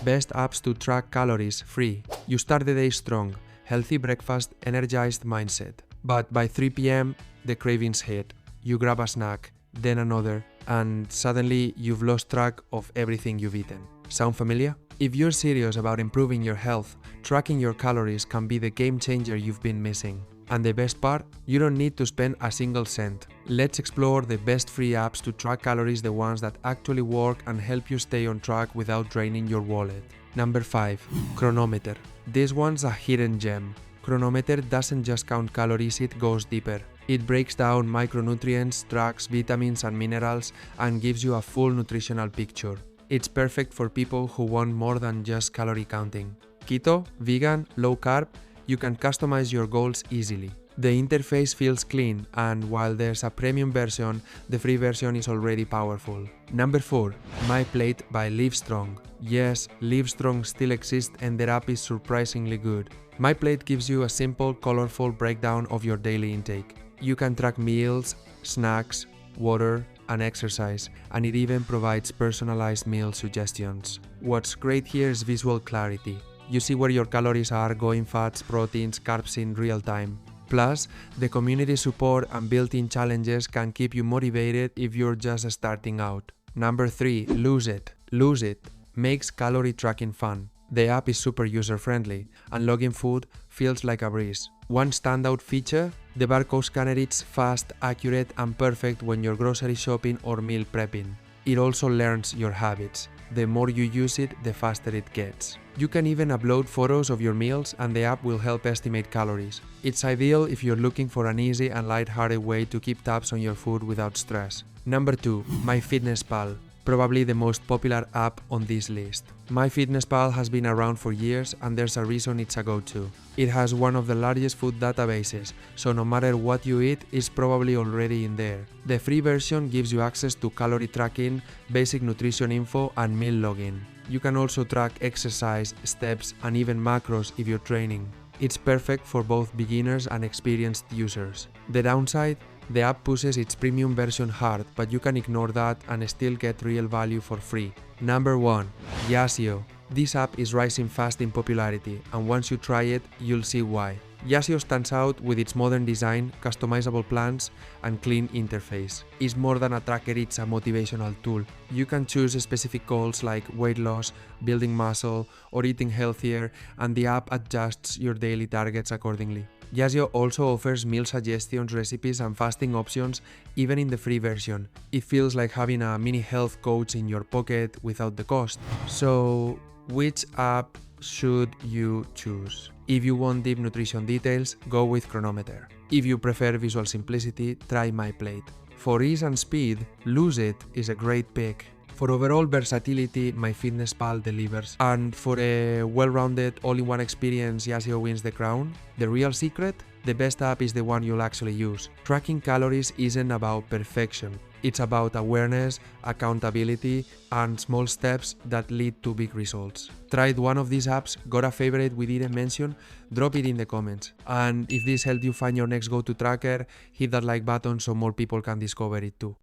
Best apps to track calories free. You start the day strong, healthy breakfast, energized mindset. But by 3 p.m., the cravings hit. You grab a snack, then another, and suddenly you've lost track of everything you've eaten. Sound familiar? If you're serious about improving your health, tracking your calories can be the game changer you've been missing. And the best part? You don't need to spend a single cent. Let's explore the best free apps to track calories, the ones that actually work and help you stay on track without draining your wallet. Number 5. Chronometer. This one's a hidden gem. Chronometer doesn't just count calories, it goes deeper. It breaks down micronutrients, tracks vitamins and minerals, and gives you a full nutritional picture. It's perfect for people who want more than just calorie counting. Keto, vegan, low carb, you can customize your goals easily. The interface feels clean, and while there's a premium version, the free version is already powerful. Number 4. My Plate by Livestrong. Yes, Livestrong still exists and their app is surprisingly good. My Plate gives you a simple, colorful breakdown of your daily intake. You can track meals, snacks, water, and exercise, and it even provides personalized meal suggestions. What's great here is visual clarity. You see where your calories are, going fats, proteins, carbs in real time. Plus, the community support and built-in challenges can keep you motivated if you're just starting out. Number 3. Lose It. Lose It makes calorie tracking fun. The app is super user-friendly, and logging food feels like a breeze. One standout feature? The barcode scanner is fast, accurate, and perfect when you're grocery shopping or meal prepping. It also learns your habits. The more you use it, the faster it gets. You can even upload photos of your meals and the app will help estimate calories. It's ideal if you're looking for an easy and light-hearted way to keep tabs on your food without stress. Number 2. MyFitnessPal. Probably the most popular app on this list. MyFitnessPal has been around for years and there's a reason it's a go-to. It has one of the largest food databases, so no matter what you eat, it's probably already in there. The free version gives you access to calorie tracking, basic nutrition info, and meal logging. You can also track exercise, steps, and even macros if you're training. It's perfect for both beginners and experienced users. The downside? The app pushes its premium version hard, but you can ignore that and still get real value for free. Number 1. Yazio. This app is rising fast in popularity, and once you try it, you'll see why. Yazio stands out with its modern design, customizable plans, and clean interface. It's more than a tracker, it's a motivational tool. You can choose specific goals like weight loss, building muscle, or eating healthier, and the app adjusts your daily targets accordingly. Yazio also offers meal suggestions, recipes, and fasting options even in the free version. It feels like having a mini health coach in your pocket without the cost. So, which app should you choose? If you want deep nutrition details, go with Chronometer. If you prefer visual simplicity, try My Plate. For ease and speed, Lose It is a great pick. For overall versatility, MyFitnessPal delivers. And for a well-rounded, all-in-one experience, Yazio wins the crown. The real secret? The best app is the one you'll actually use. Tracking calories isn't about perfection. It's about awareness, accountability, and small steps that lead to big results. Tried one of these apps, got a favorite we didn't mention? Drop it in the comments. And if this helped you find your next go-to tracker, hit that like button so more people can discover it too.